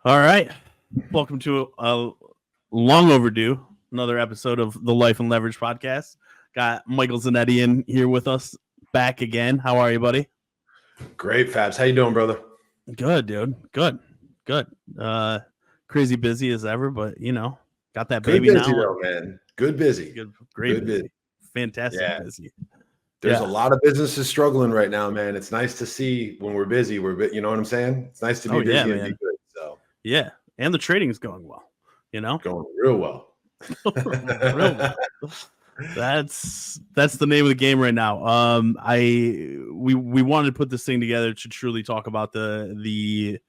All right. Welcome to a long overdue, another episode of the Life and Leverage podcast. Got Michael Zanetti in here with us back again. How are you, buddy? Great, Fabs. How you doing, brother? Good, dude. Good. Crazy busy as ever, but got that baby Good busy now. though, man. Good busy. Great busy. Fantastic busy. There's a lot of businesses struggling right now, man. It's nice to see when we're busy. You know what I'm saying? It's nice to be busy and be good. So yeah, and the trading is going well. Going real well. Real well. That's the name of the game right now. We wanted to put this thing together to truly talk about the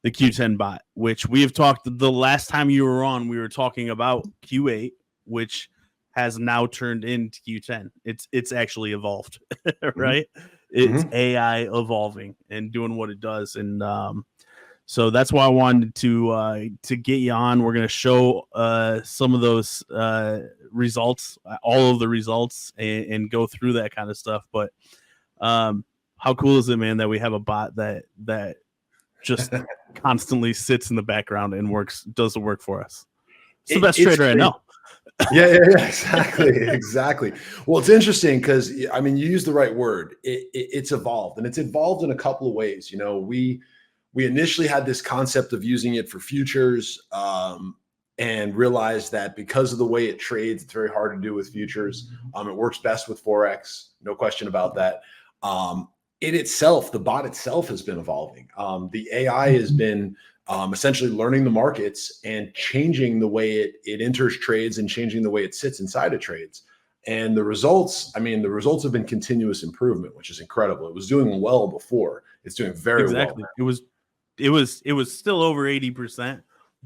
Q10 bot, which we have talked the last time you were on. We were talking about Q8, which has now turned into Q10. It's actually evolved, right? It's AI evolving and doing what it does, and so that's why I wanted to get you on. We're going to show some of those results, all of the results, and go through that kind of stuff. But how cool is it, man, that we have a bot that just constantly sits in the background and does the work for us? It's the best trader I know. Yeah, exactly. Well, it's interesting because you used the right word. It's evolved, and it's evolved in a couple of ways. We initially had this concept of using it for futures, and realized that because of the way it trades, it's very hard to do with futures. It works best with Forex, no question about that. The bot itself has been evolving. The AI has been essentially learning the markets and changing the way it enters trades and changing the way it sits inside of trades. And the results have been continuous improvement, which is incredible. It was doing well before. It's doing very well now. It was still over 80%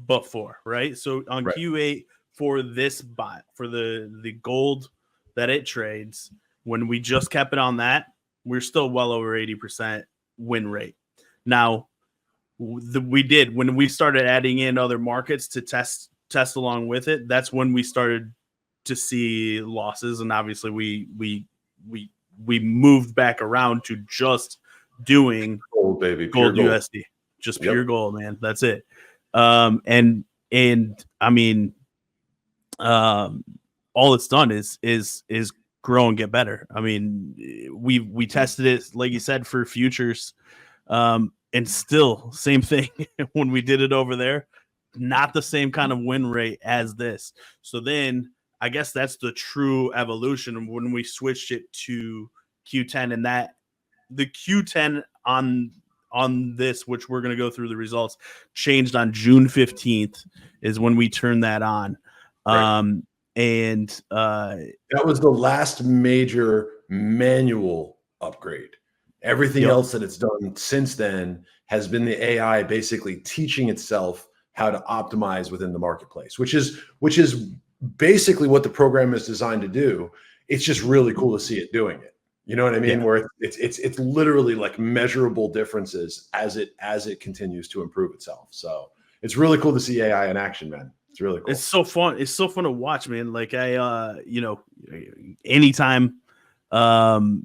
before, right? So on Q8 for this bot, for the gold that it trades, when we just kept it on that, we're still well over 80% win rate. Now, when we started adding in other markets to test along with it, that's when we started to see losses, and obviously we moved back around to just doing gold USD, just pure gold, man. That's it. All it's done is grow and get better. I mean, we tested it, like you said, for futures, and still same thing. When we did it over there, not the same kind of win rate as this. So then I guess that's the true evolution when we switched it to Q10, and that the Q10 on this, which we're going to go through the results, changed on June 15th is when we turned that on. Right. That was the last major manual upgrade. Everything else that it's done since then has been the AI basically teaching itself how to optimize within the marketplace, which is basically what the program is designed to do. It's just really cool to see it doing it. You know what I mean? Yeah. Where it's literally like measurable differences as it continues to improve itself. So it's really cool to see AI in action, man. It's really cool. It's so fun. It's so fun to watch, man. Like anytime I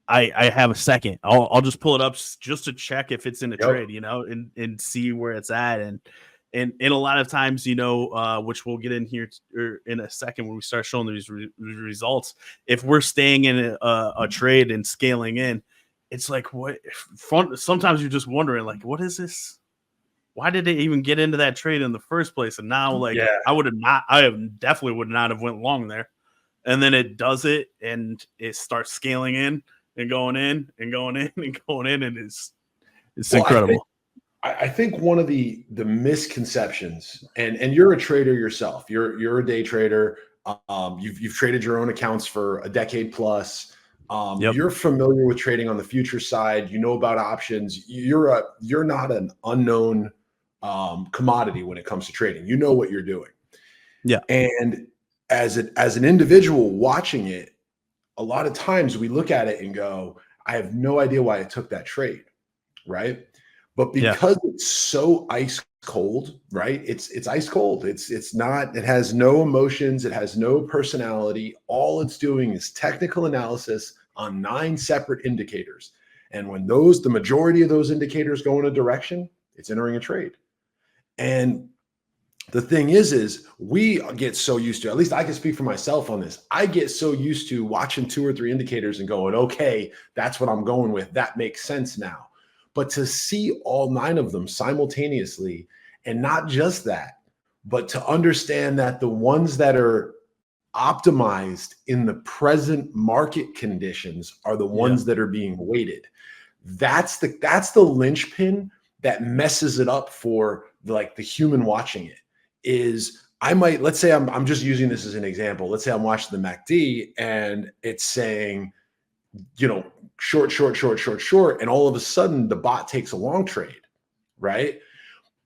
have a second, I'll just pull it up just to check if it's in a trade, and see where it's at. And a lot of times, which we'll get in here in a second when we start showing these results, if we're staying in a trade and scaling in, it's like, sometimes you're just wondering, like, what is this? Why did it even get into that trade in the first place? And now, I definitely would not have went long there. And then it does it, and it starts scaling in and going in and going in and going in, and it's incredible. I think one of the misconceptions, and you're a trader yourself. You're a day trader. You've traded your own accounts for a decade plus. You're familiar with trading on the future side. You know about options. You're not an unknown commodity when it comes to trading. You know what you're doing. Yeah. And as an individual watching it, a lot of times we look at it and go, I have no idea why I took that trade, right? But because it's so ice cold, right? It's ice cold. It has no emotions. It has no personality. All it's doing is technical analysis on 9 separate indicators. And when the majority of those indicators go in a direction, It's entering a trade. And the thing is we get so used to, at least I can speak for myself on this. I get so used to watching 2 or 3 indicators and going, okay, that's what I'm going with. That makes sense now. But to see all 9 of them simultaneously, and not just that, but to understand that the ones that are optimized in the present market conditions are the ones that are being weighted. That's the linchpin that messes it up for like the human watching it. Is I might, let's say I'm just using this as an example. Let's say I'm watching the MACD and it's saying, short, and all of a sudden the bot takes a long trade, right?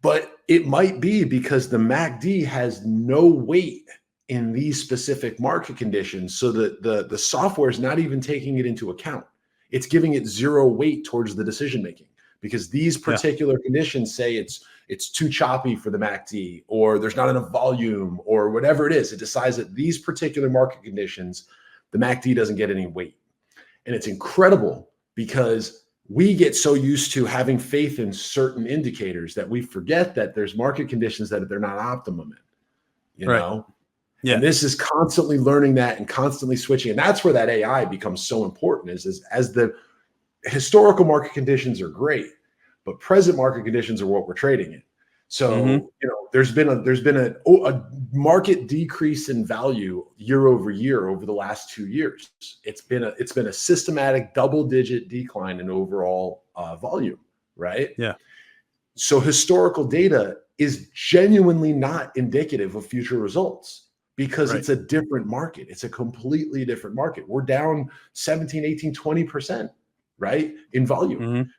But it might be because the MACD has no weight in these specific market conditions, so that the software is not even taking it into account. It's giving it 0 weight towards the decision making, because these particular conditions say it's too choppy for the MACD, or there's not enough volume, or whatever it is. It decides that these particular market conditions, the MACD doesn't get any weight. And it's incredible because we get so used to having faith in certain indicators that we forget that there's market conditions that they're not optimum in, know? Yeah. And this is constantly learning that and constantly switching. And that's where that AI becomes so important, is as the historical market conditions are great, but present market conditions are what we're trading in. So, there's been a market decrease in value year over year over the last 2 years. It's been a systematic double-digit decline in overall volume, right? Yeah. So historical data is genuinely not indicative of future results, because it's a different market. It's a completely different market. We're down 17, 18, 20%, right, in volume.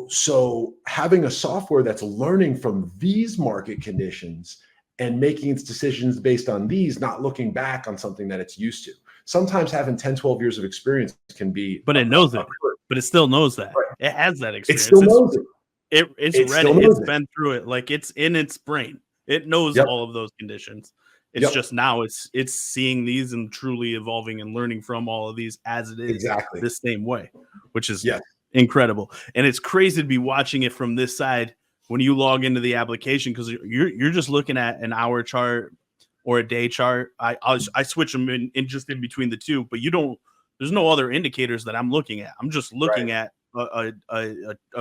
So having a software that's learning from these market conditions and making its decisions based on these, not looking back on something that it's used to. Sometimes having 10, 12 years of experience can be... But it knows it. But it still knows that. Right. It has that experience. It still knows it. It's read it. It's been through it. Like, it's in its brain. It knows all of those conditions. It's just now it's seeing these and truly evolving and learning from all of these as it is the same way, which is incredible. And it's crazy to be watching it from this side when you log into the application, because you're just looking at an hour chart or a day chart. I switch them in just in between the two, but there's no other indicators that I'm looking at. I'm just looking at a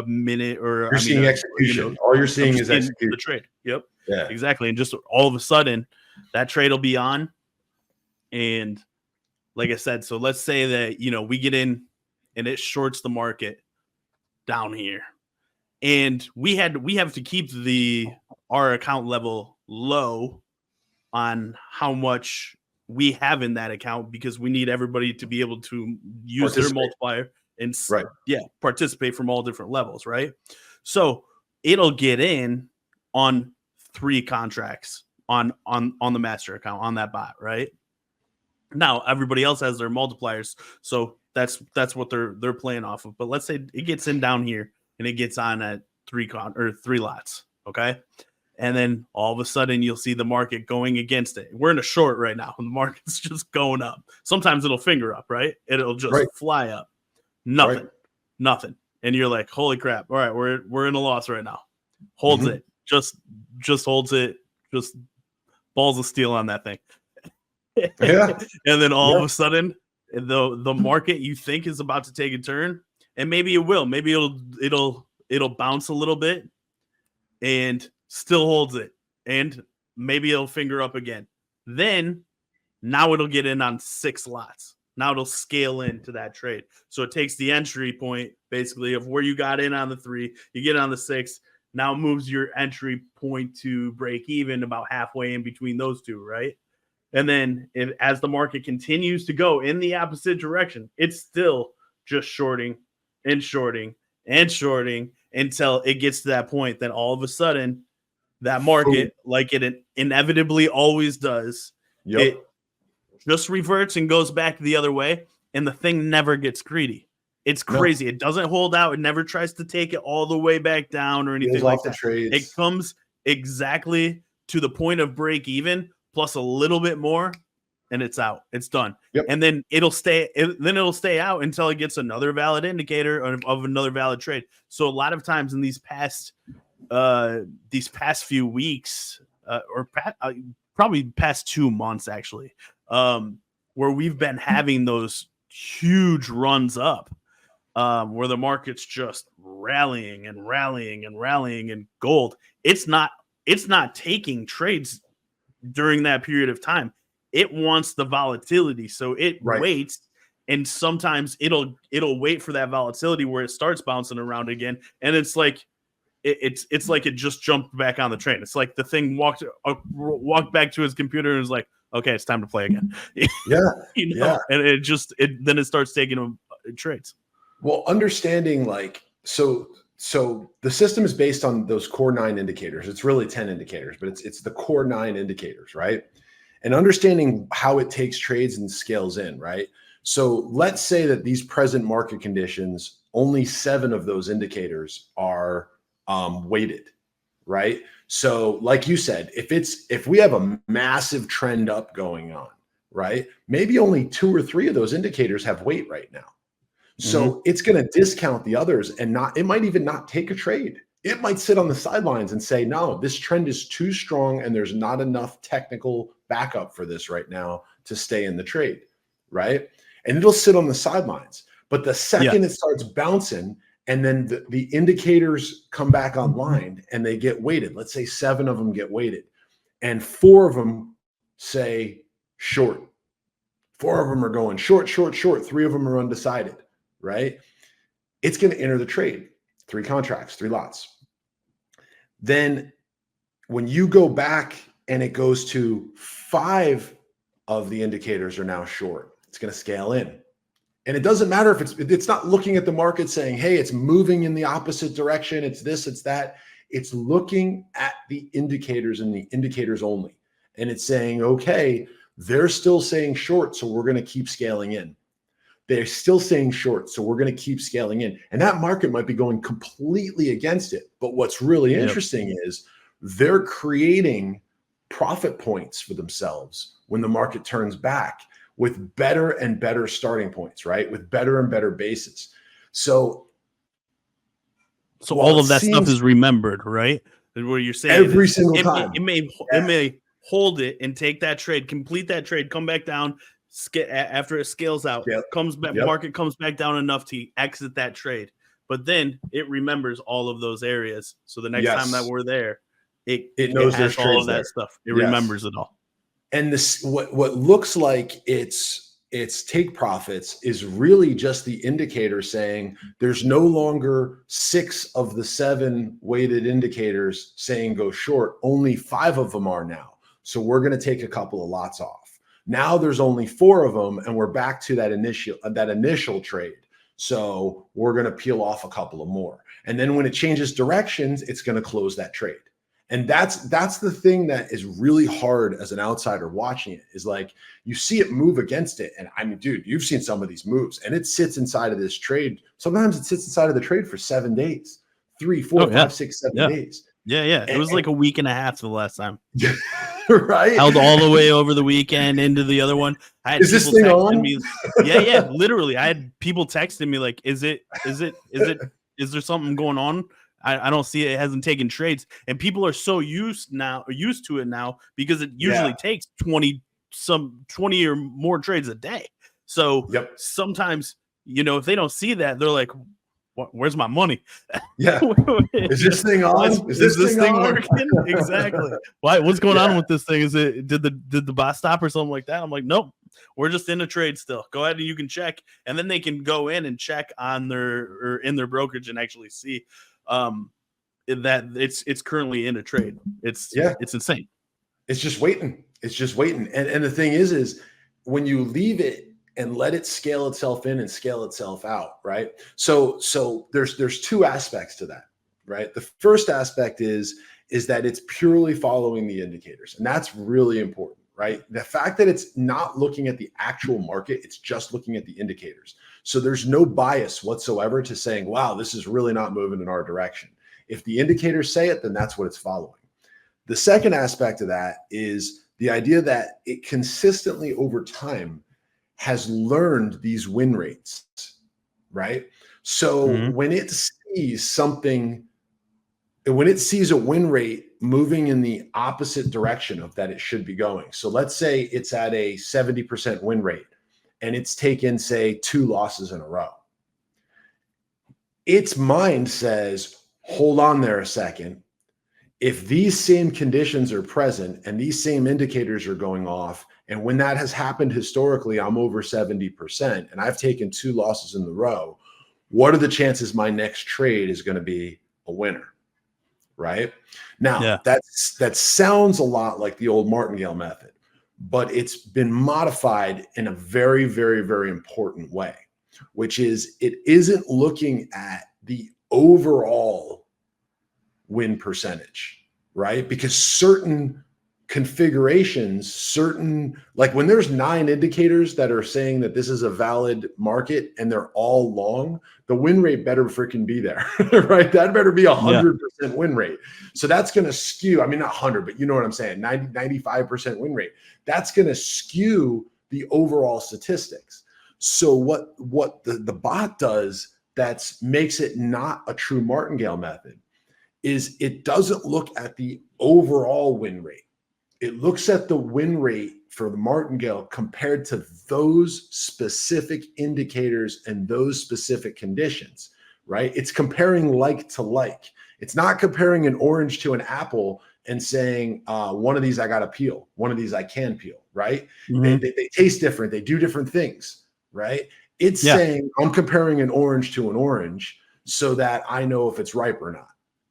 minute, or you're seeing execution. All you're seeing is execution. The trade. Yep. Yeah. Exactly. And just all of a sudden that trade will be on. And like I said, so let's say that, we get in and it shorts the market down here, and we have to keep our account level low on how much we have in that account, because we need everybody to be able to use their multiplier and participate from all different levels. Right. So it'll get in on 3 contracts on the master account on that bot. Right. Now everybody else has their multipliers. So that's what they're playing off of. But let's say it gets in down here and it gets on at 3 lots. Okay. And then all of a sudden you'll see the market going against it. We're in a short right now, and the market's just going up. Sometimes it'll finger up, right? It'll just fly up. Nothing. And you're like, holy crap. All right, we're in a loss right now. Holds it. Just holds it. Just balls of steel on that thing. And then all of a sudden, the market you think is about to take a turn, and maybe it will. Maybe it'll bounce a little bit and still holds it, and maybe it'll finger up again. Then now it'll get in on 6 lots. Now it'll scale into that trade. So it takes the entry point basically of where you got in on the 3, you get on the 6. Now it moves your entry point to break even about halfway in between those two, right? And then as the market continues to go in the opposite direction, it's still just shorting and shorting and shorting until it gets to that point that all of a sudden that market, like it inevitably always does, it just reverts and goes back the other way, and the thing never gets greedy. It's crazy. It doesn't hold out. It never tries to take it all the way back down or anything like that. It comes exactly to the point of break even plus a little bit more, and it's out. It's done. And then it'll stay out until it gets another valid indicator of another valid trade. So a lot of times in these past these past few weeks, probably past 2 months actually, where we've been having those huge runs up, where the market's just rallying and rallying and rallying, and gold, it's not taking trades during that period of time. It wants the volatility, so it waits, and sometimes it'll wait for that volatility where it starts bouncing around again, and it's like it's like it just jumped back on the train. It's like the thing walked back to his computer and was like, okay, it's time to play again. And then it starts taking trades. Well, understanding so the system is based on those core 9 indicators. It's really 10 indicators, but it's the core 9 indicators, right? And understanding how it takes trades and scales in, right? So let's say that these present market conditions, only 7 of those indicators are weighted, right? So like you said, if we have a massive trend up going on, right? Maybe only 2 or 3 of those indicators have weight right now. So it's going to discount the others, and it might even not take a trade. It might sit on the sidelines and say, no, this trend is too strong and there's not enough technical backup for this right now to stay in the trade, right? And it'll sit on the sidelines. But the second it starts bouncing, and then the indicators come back online and they get weighted, let's say 7 of them get weighted, and 4 of them say short. 4 of them are going short, short, short. 3 of them are undecided, right? It's going to enter the trade. 3 contracts, 3 lots. Then when you go back and it goes to 5 of the indicators are now short, it's going to scale in. And it doesn't matter if it's not looking at the market saying, hey, it's moving in the opposite direction. It's this, it's that. It's looking at the indicators and the indicators only. And it's saying, okay, they're still saying short, so we're going to keep scaling in. They're still saying short, so we're going to keep scaling in. And that market might be going completely against it. But what's really interesting is they're creating profit points for themselves when the market turns back, with better and better starting points, right? With better and better bases. So all of that stuff is remembered, right? Where you're saying every single time. It may hold it and take that trade, complete that trade, come back down, after it scales out, comes back, market comes back down enough to exit that trade. But then it remembers all of those areas. So the next time that we're there, it knows there's all of that stuff. It remembers it all. And this, what looks like it's take profits, is really just the indicator saying there's no longer 6 of the 7 weighted indicators saying go short. Only 5 of them are now. So we're going to take a couple of lots off. Now there's only 4 of them, and we're back to that initial trade. So we're going to peel off a couple of more. And then when it changes directions, it's going to close that trade. And that's the thing that is really hard as an outsider watching it, is like you see it move against it. And I mean, dude, you've seen some of these moves, and it sits inside of this trade. Sometimes it sits inside of the trade for 7 days, 3, 4, 5, 6, 7 days. Yeah. It was like a week and a half the last time. Right? Held all the way over the weekend into the other one. I had is this thing on? Me, yeah. Literally, I had people texting me like, is there something going on? I don't see it. It hasn't taken trades, and people are so used to it now, because it usually takes 20 or more trades a day. So sometimes, if they don't see that, they're like, where's my money? Yeah. Is this thing on? Is this thing working? Exactly. Why? What's going on with this thing? Did the bot stop or something like that? I'm like, nope. We're just in a trade still. Go ahead and you can check, and then they can go in and check on in their brokerage and actually see that it's currently in a trade. It's insane. It's just waiting. And the thing is when you leave it and let it scale itself in and scale itself out, right? So there's 2 aspects to that, right? The first aspect is that it's purely following the indicators, and that's really important, right? The fact that it's not looking at the actual market, it's just looking at the indicators. So there's no bias whatsoever to saying, wow, this is really not moving in our direction. If the indicators say it, then that's what it's following. The second aspect of that is the idea that it consistently over time has learned these win rates, right? So when it sees something when it sees a win rate moving in the opposite direction of that it should be going. So let's say it's at a 70% win rate and it's taken, say, 2 losses in a row. Its mind says, hold on there a second. If these same conditions are present and these same indicators are going off, and when that has happened historically, I'm over 70% and I've taken 2 losses in the row, what are the chances my next trade is going to be a winner? Right now, that sounds a lot like the old martingale method, but it's been modified in a very, very, very important way, which is it isn't looking at the overall win percentage, right? Because certain configurations, like when there's 9 indicators that are saying that this is a valid market and they're all long, the win rate better freaking be there, right? That better be 100% win rate. So that's going to skew, I mean, not 100, but you know what I'm saying? 95% win rate. That's going to skew the overall statistics. So what the bot does that makes it not a true martingale method is it doesn't look at the overall win rate. It looks at the win rate for the martingale compared to those specific indicators and those specific conditions, right? It's comparing like to like. It's not comparing an orange to an apple and saying, one of these I got to peel, one of these I can peel, right? Mm-hmm. They taste different. They do different things, right? It's saying I'm comparing an orange to an orange so that I know if it's ripe or not,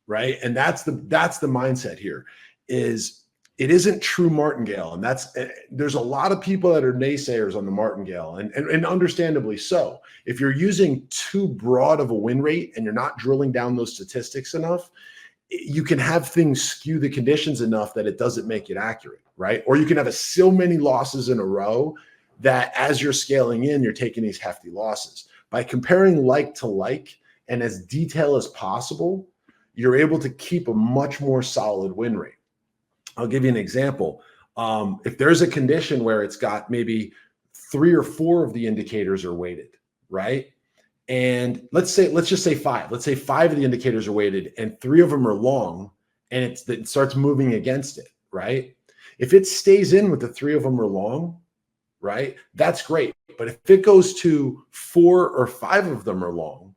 right? And that's the mindset here is it isn't true martingale. And there's a lot of people that are naysayers on the martingale and understandably so. If you're using too broad of a win rate and you're not drilling down those statistics enough, you can have things skew the conditions enough that it doesn't make it accurate, right? Or you can have so many losses in a row that as you're scaling in, you're taking these hefty losses. By comparing like to like and as detailed as possible, you're able to keep a much more solid win rate. I'll give you an example. If there's a condition where it's got maybe 3 or 4 of the indicators are weighted, right? And let's just say 5. Let's say 5 of the indicators are weighted and 3 of them are long, and it starts moving against it, right? If it stays in with the 3 of them are long, right, that's great. But if it goes to 4 or 5 of them are long,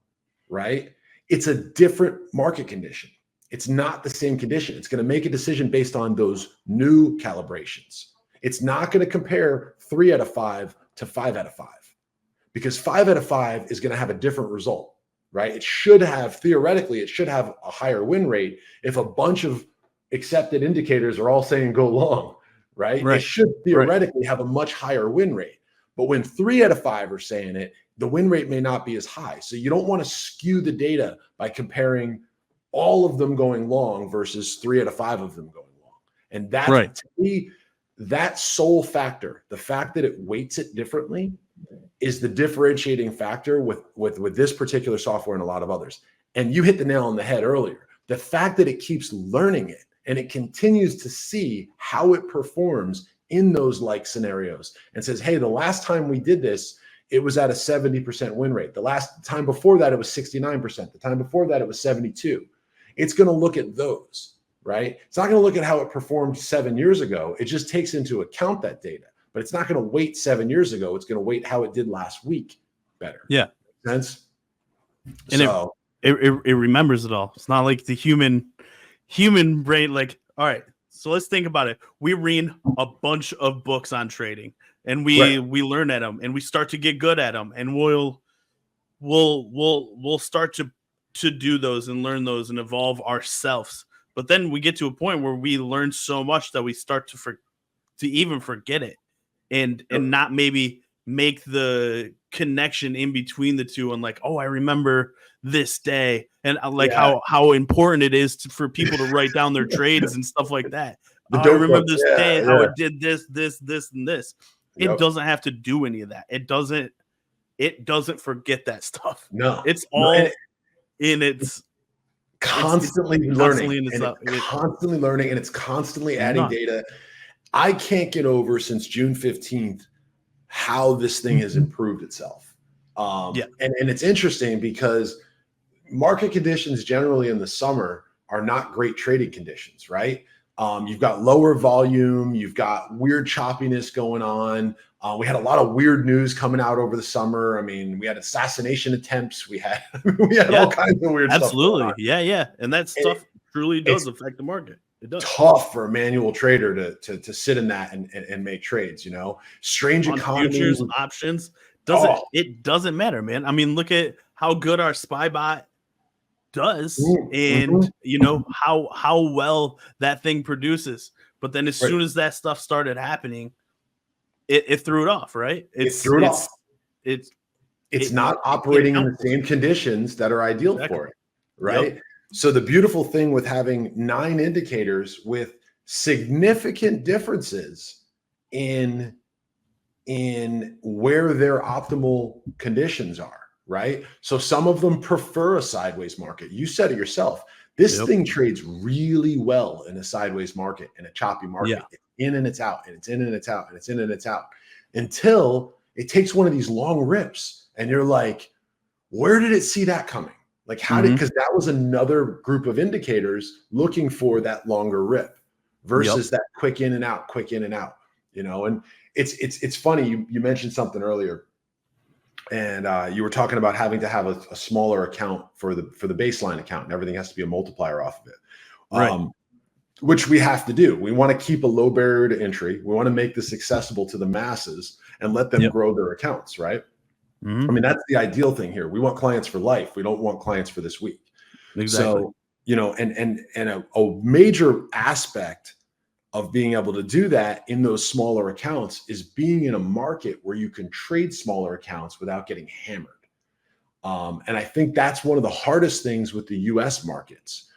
right, it's a different market condition. It's not the same condition. It's going to make a decision based on those new calibrations. It's not going to compare 3 out of 5 to 5 out of 5 because 5 out of 5 is going to have a different result, right? Theoretically, it should have a higher win rate if a bunch of accepted indicators are all saying go long, right? It should theoretically have a much higher win rate. But when 3 out of 5 are saying it, the win rate may not be as high. So you don't want to skew the data by comparing all of them going long versus 3 out of 5 of them going long. And that, to me, that sole factor, the fact that it weights it differently is the differentiating factor with this particular software and a lot of others. And you hit the nail on the head earlier. The fact that it keeps learning it and it continues to see how it performs in those like scenarios and says, hey, the last time we did this, it was at a 70% win rate. The last time before that, it was 69%. The time before that, it was 72%. It's going to look at those, right? It's not going to look at how it performed 7 years ago. It just takes into account that data, but it's not going to wait 7 years ago. It's going to wait how it did last week better. Yeah. Make sense? And so it remembers it all. It's not like the human brain. Like, all right, so let's think about it. We read a bunch of books on trading and we learn at them and we start to get good at them and we'll start to do those and learn those and evolve ourselves. But then we get to a point where we learn so much that we start to even forget it and not maybe make the connection in between the two and like, oh, I remember this day and like how important it is for people to write down their trades and stuff like that. I remember this day and how it did this, and this. It doesn't have to do any of that. It doesn't forget that stuff. No, it's all in its constantly learning, constantly learning, and it's constantly adding data. I can't get over since June 15th how this thing has improved itself. And it's interesting because market conditions generally in the summer are not great trading conditions, right? You've got lower volume, you've got weird choppiness going on. We had a lot of weird news coming out over the summer. I mean, we had assassination attempts. We had all kinds of weird stuff going on. Yeah. And that stuff truly does affect the market. It does. Tough for a manual trader to sit in that and make trades, strange on economy. Futures, options. It doesn't matter, man. I mean, look at how good our spy bot does and how well that thing produces. But then as soon as that stuff started happening, it threw it off, right? It's not operating in the same conditions that are ideal for it, right? Yep. So the beautiful thing with having 9 indicators with significant differences in where their optimal conditions are, right? So some of them prefer a sideways market. You said it yourself. This thing trades really well in a sideways market, in a choppy market. Yeah. It's in and it's out, and it's in and it's out, and it's in and it's out, until it takes one of these long rips, and you're like, where did it see that coming? Like, how did, because that was another group of indicators looking for that longer rip versus that quick in and out, and it's funny. You mentioned something earlier, and you were talking about having to have a smaller account for the baseline account, and everything has to be a multiplier off of it, right? Which we have to do. We want to keep a low barrier to entry. We want to make this accessible to the masses and let them grow their accounts, right? I mean, that's the ideal thing here. We want clients for life. We don't want clients for this week. Exactly. So, and a major aspect of being able to do that in those smaller accounts is being in a market where you can trade smaller accounts without getting hammered. And I think that's one of the hardest things with the US markets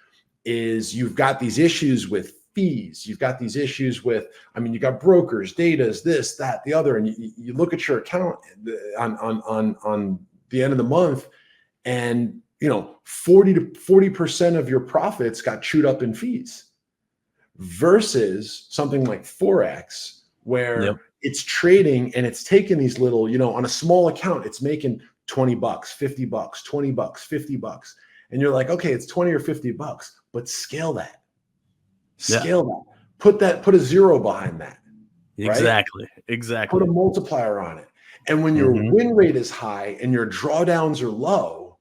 is you've got these issues with fees. You've got these issues with, you got brokers, datas, this, that, the other, and you look at your account on the end of the month, and 40% of your profits got chewed up in fees, versus something like Forex, where it's trading and it's taking these little, on a small account, it's making $20, $50, $20, $50, and you're like, okay, it's 20 or $50, but scale that. Put a zero behind that. Exactly. Put a multiplier on it. And when your win rate is high and your drawdowns are low,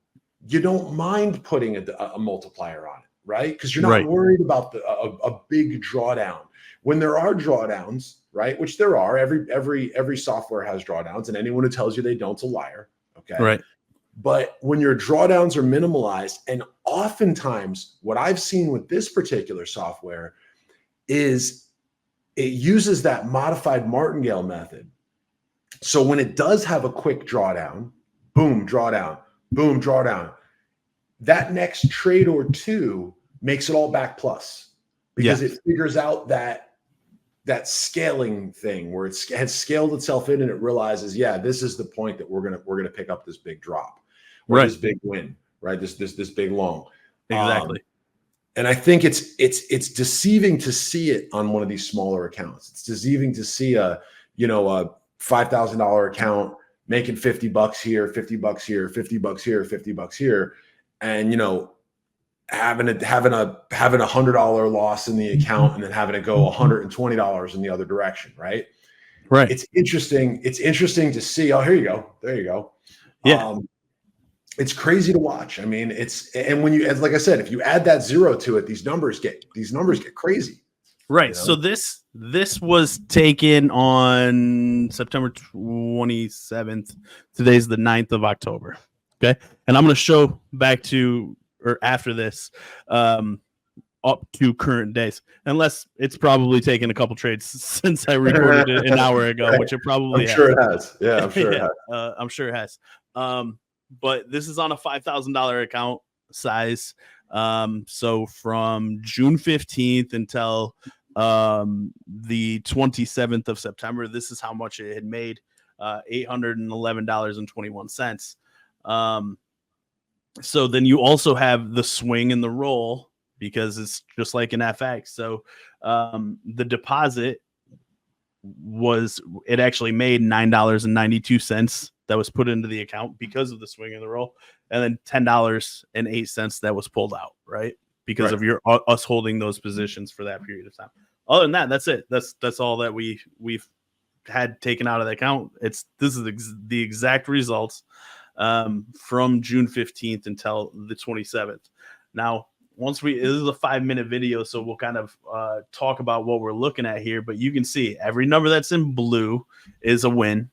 you don't mind putting a multiplier on it, right? Because you're not worried about a big drawdown. When there are drawdowns, right, which there are, every software has drawdowns, and anyone who tells you they don't's a liar. Okay. Right. But when your drawdowns are minimalized, and oftentimes what I've seen with this particular software is it uses that modified martingale method. So when it does have a quick drawdown, boom, drawdown, boom, drawdown, that next trade or two makes it all back plus, because it figures out that scaling thing where it has scaled itself in, and it realizes, this is the point that we're gonna pick up this big drop, or this big win, right? This big long. Exactly. And I think it's deceiving to see it on one of these smaller accounts. It's deceiving to see a $5,000 account making $50 here, $50 here, $50 here, $50 here, and having a $100 loss in the account, and then having it go $120 in the other direction, right? Right. It's interesting. It's interesting to see. Oh, here you go. There you go. Yeah. It's crazy to watch. And when you, like I said, if you add that zero to it, these numbers get crazy. Right. So this was taken on September 27th. Today's the 9th of October. Okay. And I'm going to show back to, or after this, up to current days, unless it's probably taken a couple trades since I recorded it an hour ago, which it probably has. Sure it has. Yeah, I'm sure it has. I'm sure it has. But this is on a $5,000 account size. So from June 15th until the 27th of September, this is how much it had made, $811.21. So then you also have the swing and the roll, because it's just like an FX. So the deposit it actually made $9.92 that was put into the account because of the swing and the roll, and then $10.08 that was pulled out, right? because of us holding those positions for that period of time. Other than that, that's it. That's all that we've had taken out of the account. This is the exact results from June 15th until the 27th. Now, this is a 5-minute video, so we'll kind of talk about what we're looking at here. But you can see every number that's in blue is a win.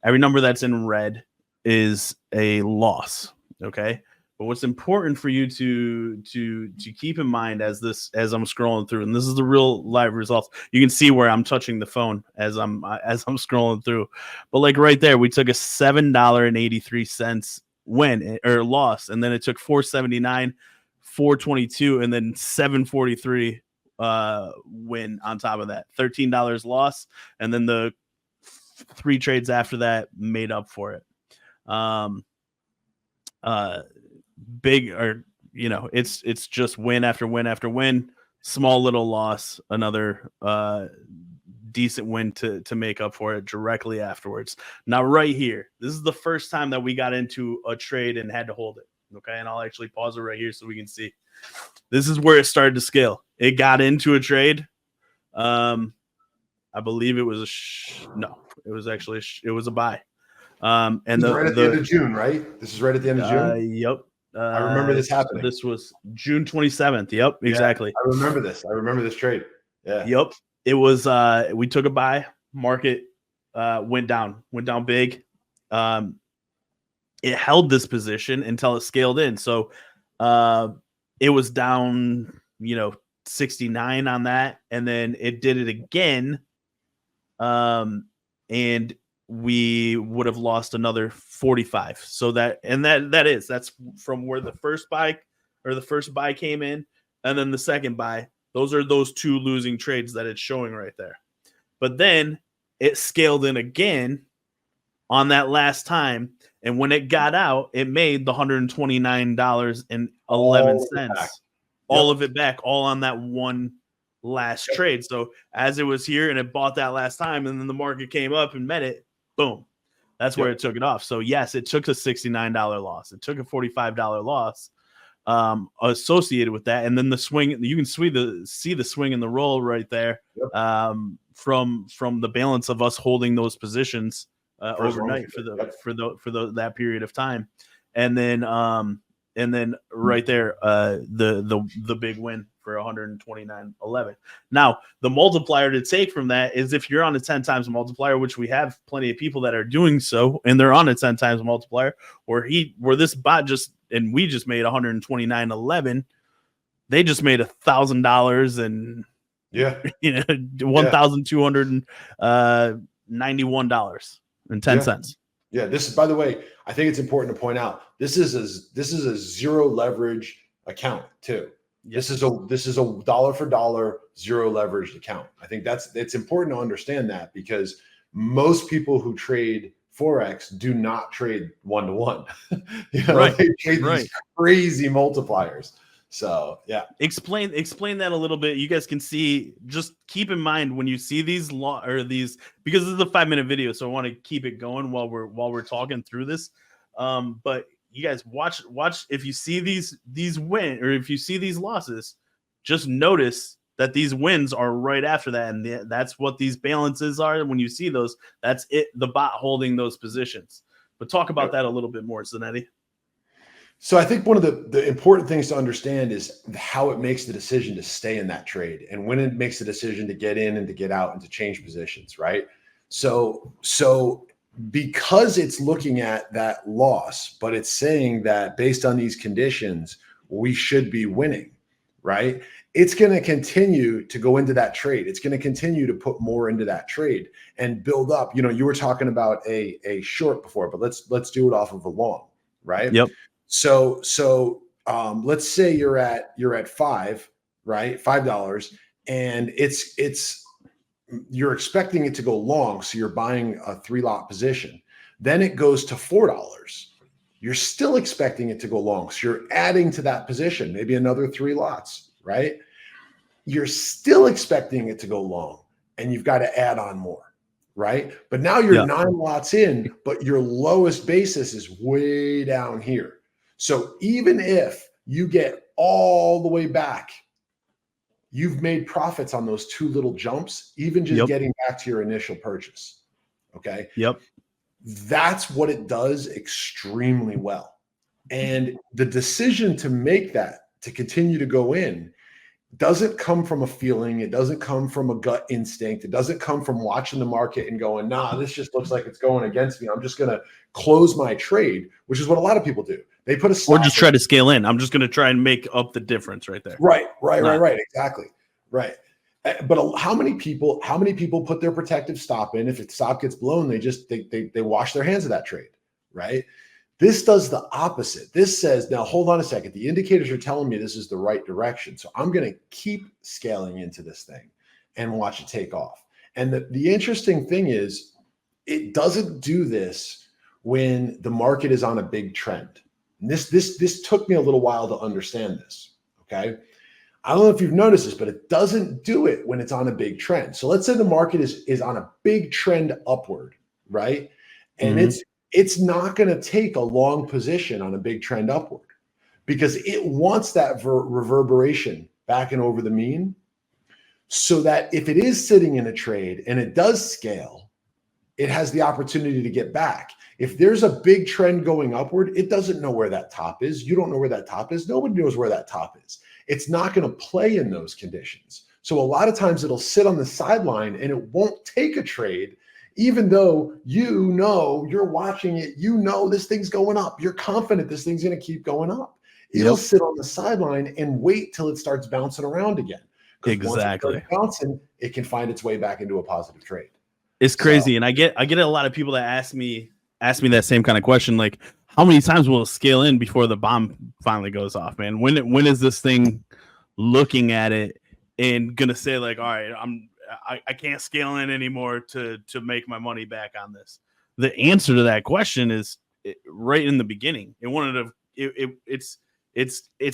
Every number that's in red is a loss. Okay. But what's important for you to keep in mind as I'm scrolling through, and this is the real live results. You can see where I'm touching the phone as I'm scrolling through. But like right there, we took a $7.83 win or loss, and then it took $4.79, $4.22, and then $7.43 win on top of that. $13 loss, and then the 3 trades after that made up for it. Big, or it's just win after win after win, small little loss, another decent win to make up for it directly afterwards. Now right here, this is the first time that we got into a trade and had to hold it. Okay, and I'll actually pause it right here so we can see. This is where it started to scale. It got into a trade. I believe it was it was actually it was a buy. And right at the end of June, right? This is right at the end of June. Yep. I remember this happening. This was June 27th. Yep, exactly. I remember this. I remember this trade. Yeah. Yep. It was we took a buy. Market went down big. It held this position until it scaled in. So it was down, 69 on that, and then it did it again. And we would have lost another 45. So that's from where the first buy came in, and then the second buy. Those are those 2 losing trades that it's showing right there. But then it scaled in again on that last time, and when it got out, it made the $129.11. All of it back, all on that one last trade. So as it was here and it bought that last time, and then the market came up and met it, boom. That's where it took it off. So yes, it took a $69 loss. It took a $45 loss associated with that. And then the swing, you can see the swing in the roll right there from the balance of us holding those positions overnight for that period of time. And then right there, the big win for 129.11. Now, the multiplier to take from that is if you're on a 10 times multiplier, which we have plenty of people that are doing so, and they're on a 10 times multiplier, where this bot we just made 129.11, they just made $1,000 and $1,291.10. Yeah, this is, by the way, I think it's important to point out, this is a zero leverage account too. Yes. This is a dollar for dollar zero leveraged account. I think it's important to understand that, because most people who trade Forex do not trade 1-to-1. They trade these crazy multipliers. So yeah, explain that a little bit. You guys can see. Just keep in mind when you see these because this is a 5-minute video, so I want to keep it going while we're talking through this. But you guys watch if you see these win, or if you see these losses, just notice that these wins are right after that, and that's what these balances are. When you see those, that's it. The bot holding those positions. But talk about that a little bit more, Zanetti. So I think one of the important things to understand is how it makes the decision to stay in that trade, and when it makes the decision to get in and to get out and to change positions, right? So because it's looking at that loss, but it's saying that based on these conditions, we should be winning, right? It's going to continue to go into that trade. It's going to continue to put more into that trade and build up. You were talking about a short before, but let's do it off of a long, right? Yep. So let's say you're at 5, right? $5, and you're expecting it to go long. So you're buying a 3-lot position. Then it goes to $4. You're still expecting it to go long. So you're adding to that position, maybe another 3 lots, right? You're still expecting it to go long, and you've got to add on more, right? But now you're 9 lots in, but your lowest basis is way down here. So even if you get all the way back, you've made profits on those 2 little jumps, even just getting back to your initial purchase. Okay. Yep. That's what it does extremely well. And the decision to make that, to continue to go in, doesn't come from a feeling. It doesn't come from a gut instinct. It doesn't come from watching the market and going, nah, this just looks like it's going against me. I'm just going to close my trade, which is what a lot of people do. They put a stop or just try to scale in. I'm just going to try and make up the difference right there. Right. Exactly. Right. But how many people put their protective stop in? If the stop gets blown, they wash their hands of that trade. Right. This does the opposite. This says, now hold on a second. The indicators are telling me this is the right direction. So I'm going to keep scaling into this thing and watch it take off. And the interesting thing is, it doesn't do this when the market is on a big trend. And this took me a little while to understand this. Okay. I don't know if you've noticed this, but it doesn't do it when it's on a big trend. So let's say the market is on a big trend upward, right? And it's not going to take a long position on a big trend upward because it wants that reverberation back and over the mean, so that if it is sitting in a trade and it does scale, it has the opportunity to get back. If there's a big trend going upward, it doesn't know where that top is. You don't know where that top is. Nobody knows where that top is. It's not going to play in those conditions. So a lot of times it'll sit on the sideline and it won't take a trade, even though you're watching it, this thing's going up. You're confident this thing's going to keep going up. It'll sit on the sideline and wait till it starts bouncing around again. Exactly. Once it starts bouncing, it can find its way back into a positive trade. It's crazy. And I get a lot of people that ask me that same kind of question, like, how many times will it scale in before the bomb finally goes off, man? When is this thing looking at it and gonna say, like, all right, I can't scale in anymore to make my money back on this? The answer to that question is right in the beginning. It's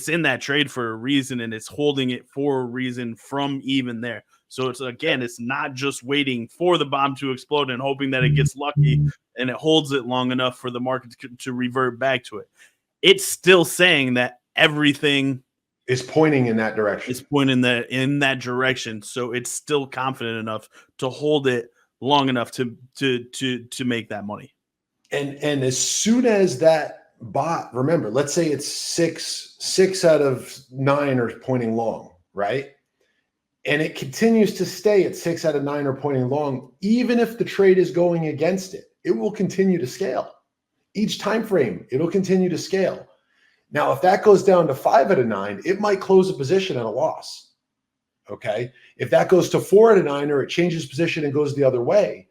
in that trade for a reason, and it's holding it for a reason from even there. So it's not just waiting for the bomb to explode and hoping that it gets lucky and it holds it long enough for the market to revert back to it. It's still saying that everything is pointing in that direction. It's pointing in that direction. So it's still confident enough to hold it long enough to make that money. And as soon as that bot, remember, let's say it's six out of 9 are pointing long, right? And it continues to stay at 6 out of 9 are pointing long, even if the trade is going against it, it will continue to scale. Each time frame, it'll continue to scale. Now, if that goes down to 5 out of 9, it might close a position at a loss. Okay. If that goes to 4 out of 9, or it changes position and goes the other way,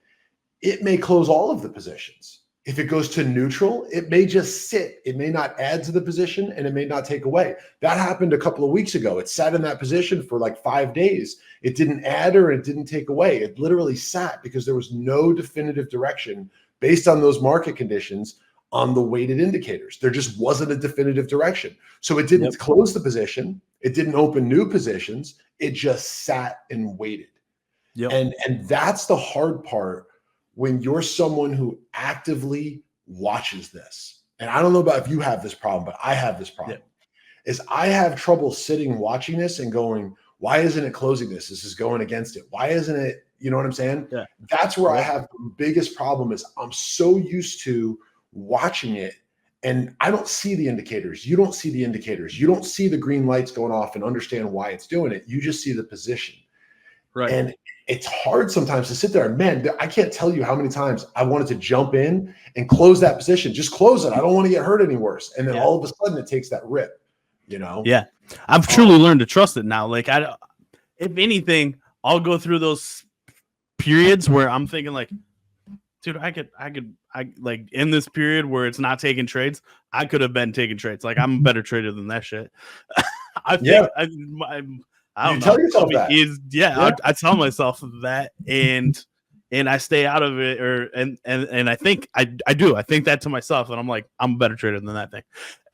it may close all of the positions. If it goes to neutral, it may just sit. It may not add to the position and it may not take away. That happened a couple of weeks ago. It sat in that position for like 5 days. It didn't add or it didn't take away. It literally sat because there was no definitive direction based on those market conditions on the weighted indicators. There just wasn't a definitive direction. So it didn't close the position. It didn't open new positions. It just sat and waited. And that's the hard part when you're someone who actively watches this. And I don't know about if you have this problem, but I have this problem. Is I have trouble sitting watching this and going, why isn't it closing this? This is going against it. Why isn't it? You know what I'm saying? Yeah. That's where I have the biggest problem. Is I'm so used to watching it and I don't see the indicators. You don't see the indicators. You don't see the green lights going off and understand why it's doing it. You just see the position. Right. And it's hard sometimes to sit there and, man, I can't tell you how many times I wanted to jump in and close that position. Just close it. I don't want to get hurt any worse. And then all of a sudden it takes that rip, you know? Yeah. I've truly learned to trust it now. Like, if anything, I'll go through those periods where I'm thinking, like, dude, I like in this period where it's not taking trades, I could have been taking trades. Like, I'm a better trader than that shit. I think I don't know. Tell yourself that. I tell myself that, and I stay out of it, and I think I do. I think that to myself, and I'm like, I'm a better trader than that thing.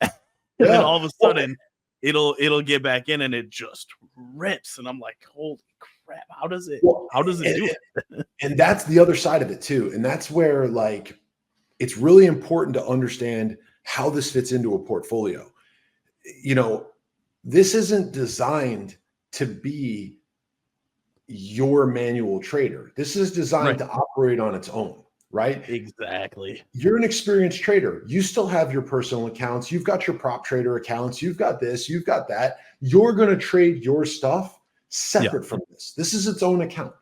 And then all of a sudden, it'll get back in, and it just rips, and I'm like, holy crap! How does it do it? And that's the other side of it too, and that's where, like, it's really important to understand how this fits into a portfolio. You know, this isn't designed to be your manual trader. This is designed to operate on its own, right? Exactly. You're an experienced trader. You still have your personal accounts. You've got your prop trader accounts. You've got this, you've got that. You're going to trade your stuff separate from this. This is its own account,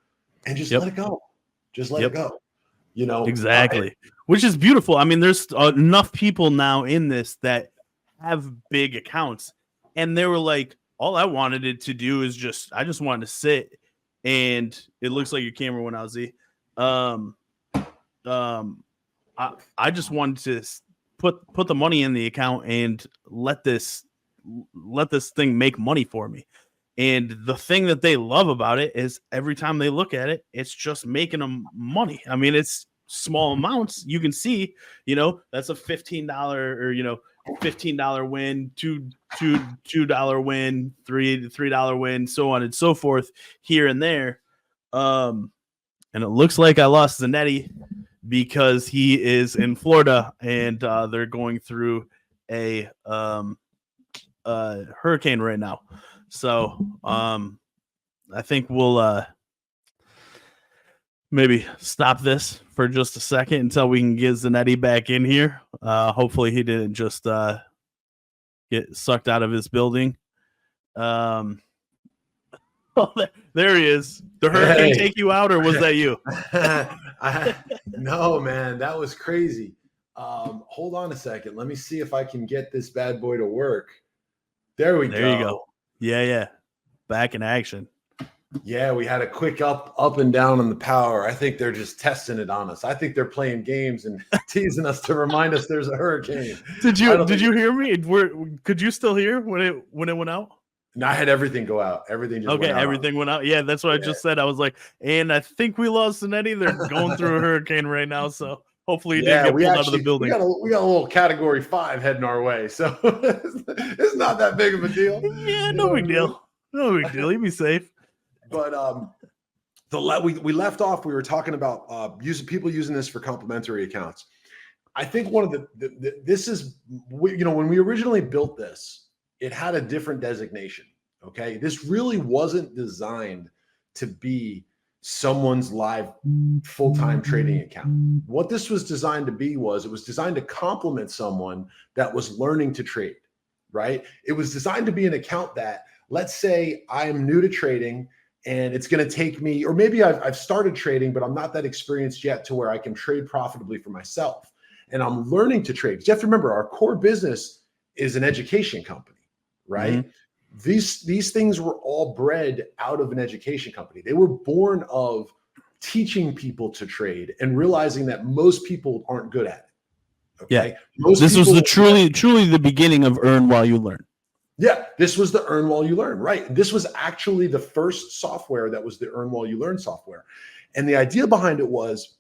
and just let it go. Just let it go. You know, exactly. Which is beautiful. I mean, there's enough people now in this that have big accounts, and they were like, all I wanted it to do is I just wanted to sit, and it looks like your camera went out, Z. I just wanted to put the money in the account and let this thing make money for me. And the thing that they love about it is every time they look at it, it's just making them money. I mean, it's small amounts. You can see, that's a $15 or $15 win, $2 win, $3 win, so on and so forth here and there. And it looks like I lost Zanetti because he is in Florida and they're going through a hurricane right now. So I think we'll maybe stop this for just a second until we can get Zanetti back in here. Hopefully he didn't just get sucked out of his building. Oh, there he is. The hurricane take you out, or was that you? No, man, that was crazy. Hold on a second. Let me see if I can get this bad boy to work. There we go. There you go. Yeah. Back in action. Yeah, we had a quick up and down on the power. I think they're just testing it on us. I think they're playing games and teasing us to remind us there's a hurricane. Did you hear me? Could you still hear when it went out? No, I had everything go out. Everything just went out. Everything went out. Yeah, that's what I just said. I was like, and I think we lost Zanetti. They're going through a hurricane right now, so hopefully he didn't get pulled out of the building. We got a little category 5 heading our way, so it's not that big of a deal. Yeah, no big deal. No big deal. You'd be safe. But we left off. We were talking about people using this for complementary accounts. I think one of this is when we originally built this, it had a different designation. Okay, this really wasn't designed to be someone's live full-time trading account. What this was designed to be it was designed to complement someone that was learning to trade. Right? It was designed to be an account that, let's say I'm new to trading and it's going to take me, or maybe I've started trading, but I'm not that experienced yet to where I can trade profitably for myself. And I'm learning to trade. You have to remember, our core business is an education company, right? Mm-hmm. These things were all bred out of an education company. They were born of teaching people to trade and realizing that most people aren't good at it. Okay. Yeah. This was truly the beginning of earn while you learn. Yeah, this was the earn while you learn, right? This was actually the first software that was the earn while you learn software. And the idea behind it was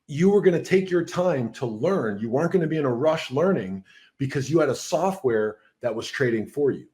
you were going to take your time to learn. You weren't going to be in a rush learning because you had a software that was trading for you,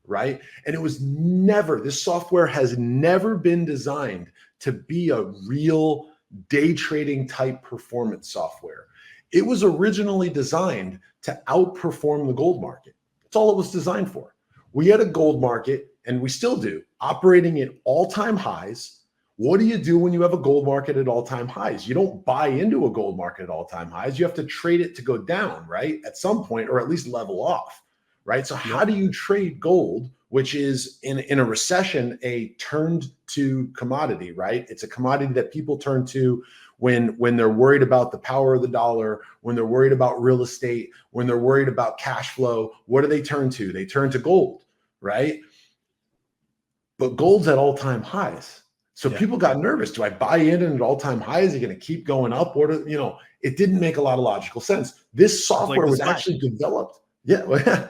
right? And this software has never been designed to be a real day trading type performance software. It was originally designed to outperform the gold market. That's all it was designed for. We had a gold market, and we still do, operating at all-time highs. What do you do when you have a gold market at all-time highs? You don't buy into a gold market at all-time highs. You have to trade it to go down, right? At some point, or at least level off, right? So how do you trade gold, which is in a recession, a turned to commodity, right? It's a commodity that people turn to when they're worried about the power of the dollar, when they're worried about real estate, when they're worried about cash flow. What do they turn to? They turn to gold, right? But gold's at all-time highs. So people got nervous. Do I buy in at all-time highs? Is it going to keep going up? It didn't make a lot of logical sense. This software was actually developed. Yeah.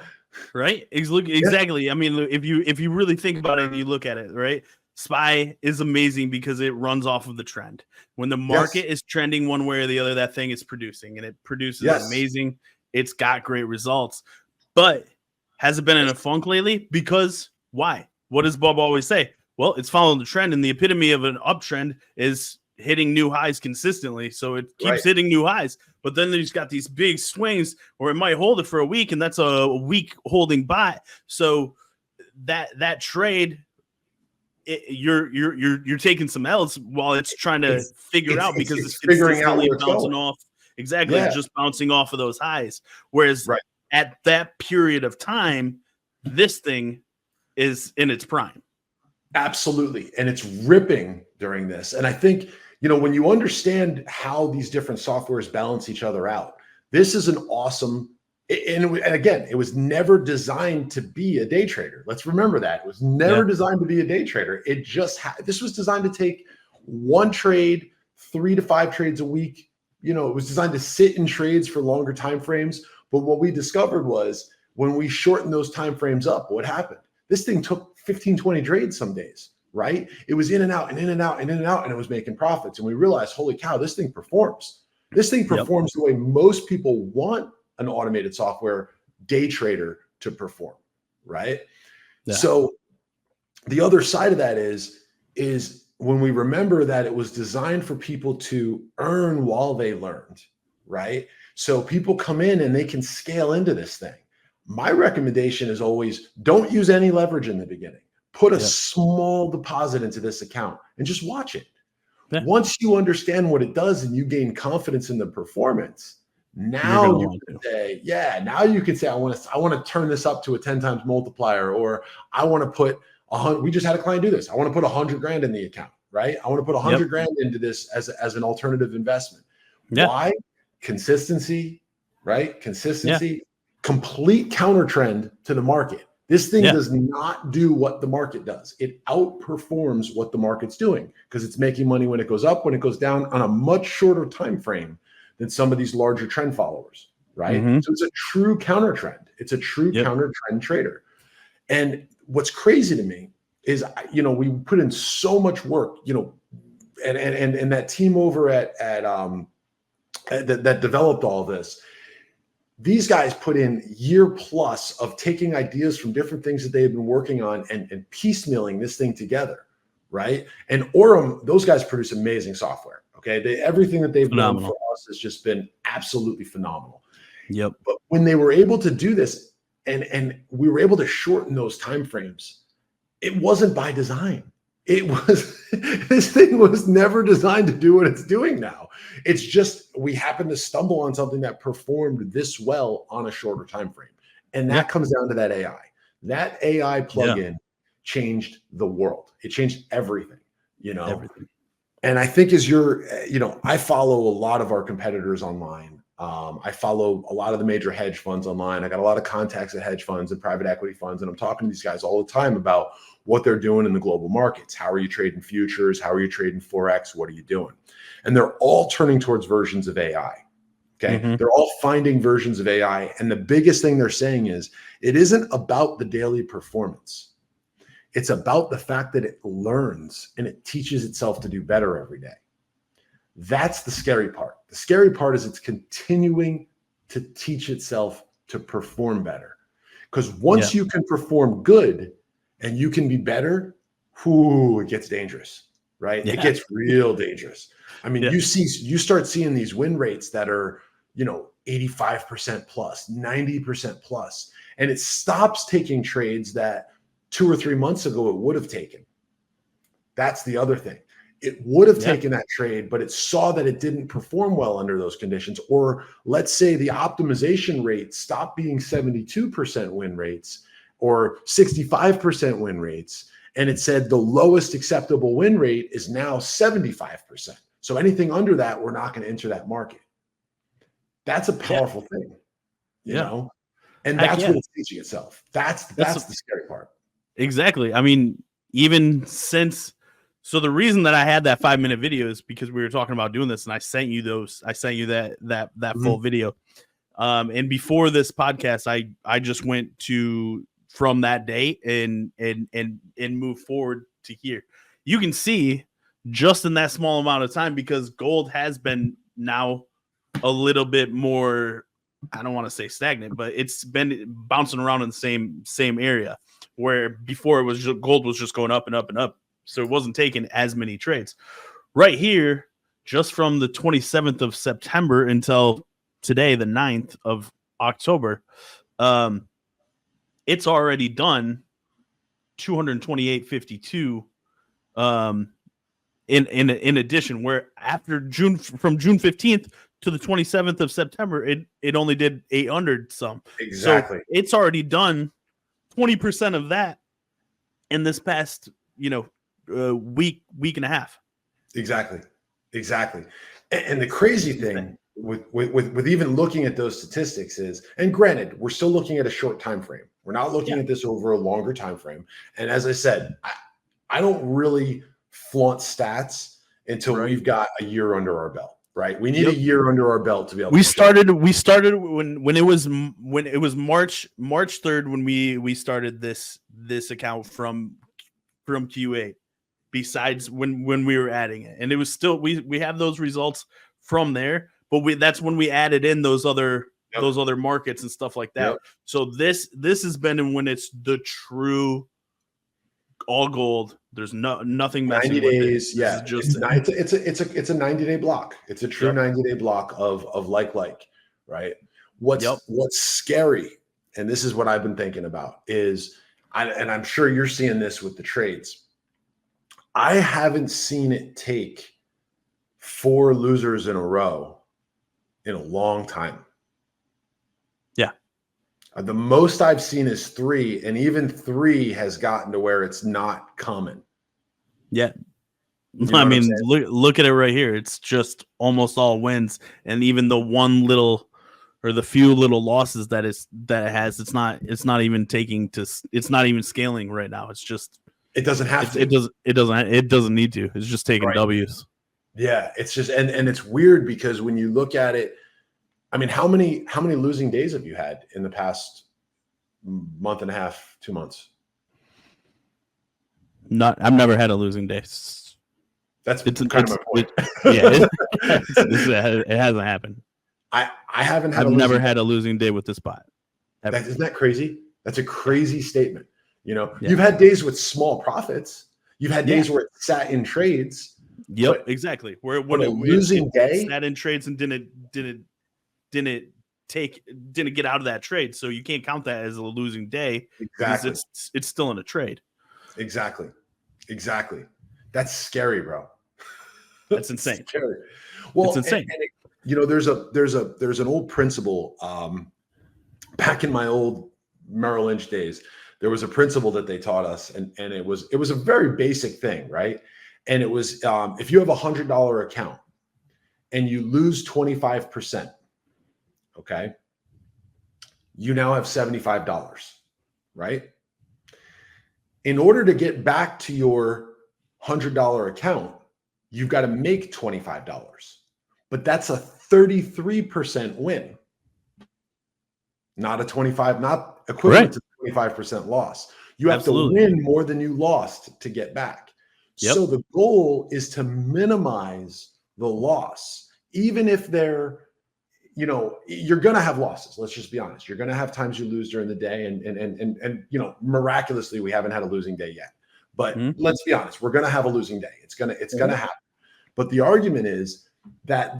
Right? Exactly. I mean, if you really think about it and you look at it, right? SPY is amazing because it runs off of the trend. When the market is trending one way or the other, that thing is producing, and it produces amazing. It's got great results. But has it been in a funk lately? Because why? What does Bob always say? Well, it's following the trend, and the epitome of an uptrend is hitting new highs consistently. So it keeps hitting new highs. But then there's got these big swings where it might hold it for a week, and that's a week holding buy. So that trade, you're taking some L's while it's trying to figure out, because it's figuring out consistently where it's bouncing going. off. Exactly. Yeah. Just bouncing off of those highs. Whereas Right. at that period of time, this thing is in its prime. Absolutely. And it's ripping during this. And I think, when you understand how these different softwares balance each other out, this is an awesome, and again, it was never designed to be a day trader. Let's remember that. It was never designed to be a day trader. It just, this was designed to take one trade, 3 to 5 trades a week. It was designed to sit in trades for longer time frames. But what we discovered was when we shortened those time frames up, what happened? This thing took 15, 20 trades some days, right? It was in and out and in and out and in and out, and it was making profits. And we realized, holy cow, this thing performs. This thing performs the way most people want an automated software day trader to perform, right? Yeah. So the other side of that is when we remember that it was designed for people to earn while they learned, right? So people come in and they can scale into this thing. My recommendation is always don't use any leverage in the beginning. Put a small deposit into this account and just watch it. Yeah. Once you understand what it does and you gain confidence in the performance, now you can say, now you can say, I want to turn this up to a 10 times multiplier, or I want to put we just had a client do this. I want to put $100,000 in the account, right? I want to put $100,000 into this as an alternative investment. Yeah. Why? Consistency, right? Consistency, complete counter trend to the market. This thing does not do what the market does. It outperforms what the market's doing because it's making money when it goes up, when it goes down, on a much shorter time frame than some of these larger trend followers, right? Mm-hmm. So it's a true counter trend. It's a true counter trend trader. And what's crazy to me is, we put in so much work, and that team over at that developed all this. These guys put in year plus of taking ideas from different things that they had been working on and piecemealing this thing together, right? And Orem, those guys produce amazing software. Okay, everything that they've done for us has just been absolutely phenomenal. Yep. But when they were able to do this, and we were able to shorten those time frames, it wasn't by design. It was this thing was never designed to do what it's doing now. It's just we happened to stumble on something that performed this well on a shorter time frame, and that comes down to that AI. That AI plugin changed the world. It changed everything. Everything. And I think I follow a lot of our competitors online. I follow a lot of the major hedge funds online. I got a lot of contacts at hedge funds and private equity funds, and I'm talking to these guys all the time about what they're doing in the global markets. How are you trading futures? How are you trading Forex? What are you doing? And they're all turning towards versions of AI. Okay. Mm-hmm. They're all finding versions of AI. And the biggest thing they're saying is it isn't about the daily performance. It's about the fact that it learns and it teaches itself to do better every day. That's the scary part. The scary part is it's continuing to teach itself to perform better. Because once you can perform good and you can be better, it gets dangerous, right? Yeah. It gets real dangerous. I mean, you start seeing these win rates that are, 85% plus, 90% plus, and it stops taking trades that 2 or 3 months ago it would have taken. That's the other thing. It would have taken that trade, but it saw that it didn't perform well under those conditions. Or let's say the optimization rate stopped being 72% win rates or 65% win rates. And it said the lowest acceptable win rate is now 75%. So anything under that, we're not going to enter that market. That's a powerful thing, you know? And that's what it's teaching itself. That's the scary part. Exactly. I mean, even since... So the reason that I had that 5-minute video is because we were talking about doing this, and I sent you that full video. And before this podcast, I just went from that day and move forward to here. You can see just in that small amount of time, because gold has been now a little bit more, I don't want to say stagnant, but it's been bouncing around in the same area, where before it was just, gold was just going up and up and up. So it wasn't taking as many trades. Right here, just from the 27th of September until today, the 9th of October, it's already done 228.52 in addition, where after from June 15th to the 27th of September, it only did 800 some. Exactly. So it's already done 20% of that in this past, week and a half. Exactly. And the crazy thing with even looking at those statistics is, and granted, we're still looking at a short time frame. We're not looking at this over a longer time frame. And as I said, I don't really flaunt stats until we've got a year under our belt, right? We need a year under our belt to be able. We started when it was March 3rd when we started this account from Q8. Besides when we were adding it, and it was still we have those results from there, but that's when we added in those other markets and stuff like that. So this has been when it's the true all gold. There's nothing messing 90 days. With it. It's a 90-day block. It's a true 90-day block of like, right? What's scary, and this is what I've been thinking about, is and I'm sure you're seeing this with the trades. I haven't seen it take 4 losers in a row in a long time. Yeah. The most I've seen is 3, and even 3 has gotten to where it's not common. Yeah. I mean, look at it right here. It's just almost all wins, and even the one little or the few little losses that it has, it's not even scaling right now. It's just it doesn't have to. It doesn't need to. It's just taking W's. Yeah, it's just and it's weird because when you look at it, I mean, how many losing days have you had in the past month and a half, 2 months? I've never had a losing day. That's kind of my point. It hasn't happened. I haven't had. I've never had a losing day with this bot. Isn't that crazy? That's a crazy statement. You've had days with small profits. You've had days where it sat in trades. Yep, exactly. Where a losing day sat in trades and didn't get out of that trade. So you can't count that as a losing day. Exactly. It's still in a trade. Exactly. That's scary, bro. That's insane. Scary. Well, it's insane. There's an old principle. Back in my old Merrill Lynch days, there was a principle that they taught us, and it was a very basic thing, right? And it was if you have $100 account and you lose 25%, okay, you now have $75, right? In order to get back to your $100 account, you've got to make $25, but that's a 33% win, not a 25, not equivalent to 25% loss. You have to win more than you lost to get back. Yep. So the goal is to minimize the loss, even if you're going to have losses. Let's just be honest. You're going to have times you lose during the day, and miraculously, we haven't had a losing day yet. But let's be honest, we're going to have a losing day. It's going to happen. But the argument is that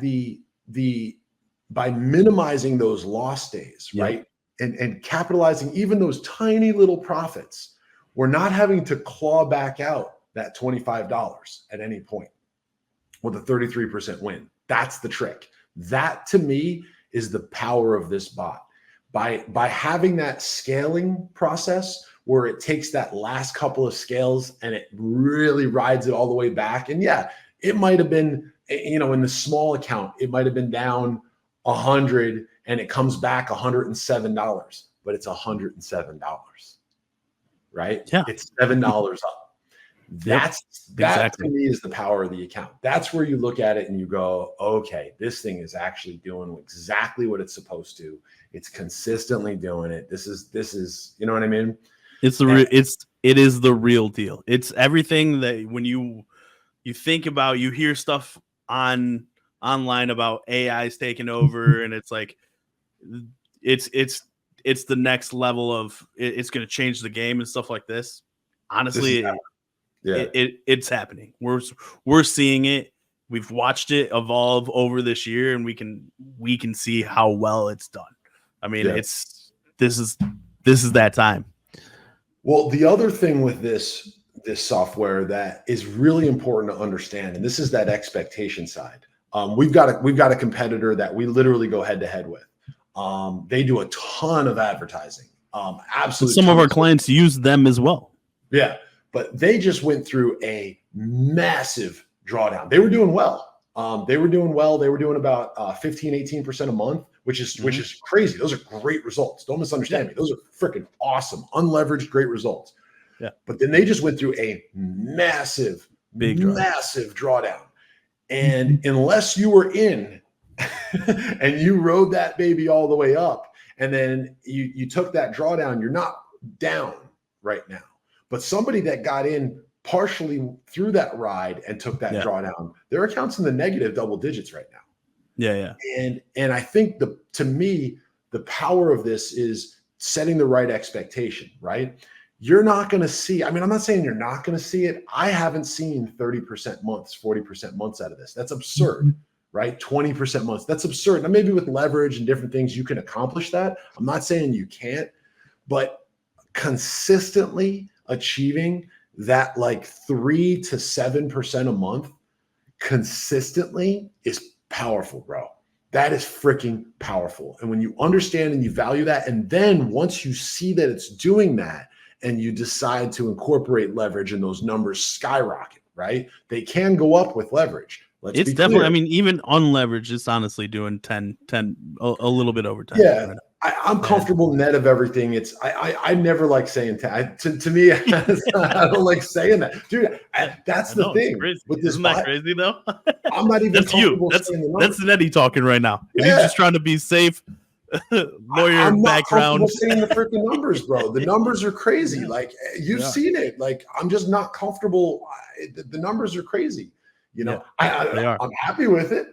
by minimizing those loss days, right, and capitalizing even those tiny little profits, we're not having to claw back out that $25 at any point with a 33% win. That's the trick. That to me is the power of this bot. By having that scaling process where it takes that last couple of scales and it really rides it all the way back. And it might have been, in the small account, it might have been down 100 and it comes back $107, but it's $107, right? Yeah. It's $7 up. That to me is the power of the account. That's where you look at it and you go, okay, this thing is actually doing exactly what it's supposed to. It's consistently doing it. This is, you know what I mean? It is the real deal. It's everything that when you think about, you hear stuff online about AI's taking over, and it's like it's the next level of it's going to change the game and stuff like this. Honestly, it's happening. We're seeing it. We've watched it evolve over this year, and we can see how well it's done. I mean, this is that time. Well, the other thing with this software that is really important to understand, and this is that expectation side. We've got a competitor that we literally go head to head with. They do a ton of advertising. Absolute Some of our tons. clients use them as well. Yeah, but they just went through a massive drawdown. They were doing well. They were doing well. They were doing about 15, 18% a month, which is crazy. Those are great results. Don't misunderstand me. Those are freaking awesome, unleveraged, great results. Yeah. But then they just went through a massive drawdown. And unless you were in and you rode that baby all the way up, and then you took that drawdown, you're not down right now. But somebody that got in partially through that ride and took that drawdown, their account's in the negative double digits right now. Yeah. And I think to me, the power of this is setting the right expectation, right? You're not going to see, I mean, I'm not saying you're not going to see it. I haven't seen 30% months, 40% months out of this. That's absurd, right? 20% months. That's absurd. Now, maybe with leverage and different things, you can accomplish that. I'm not saying you can't, but consistently achieving that like 3 to 7% a month consistently is powerful, bro. That is freaking powerful. And when you understand and you value that, and then once you see that it's doing that and you decide to incorporate leverage and those numbers skyrocket, right? They can go up with leverage. It's definitely, I mean, even unleveraged, it's honestly doing 10, a little bit over 10. Yeah. Right? I'm comfortable net of everything. It's I never like saying 10. To me, I don't like saying that, dude. That's the thing with this. Isn't that crazy though? I'm not even. That's you. That's Zanetti talking right now. And he's just trying to be safe. Lawyer I'm background. Not saying the freaking numbers, bro. The numbers are crazy. Like you've seen it. Like I'm just not comfortable. The numbers are crazy. You know, I'm happy with it.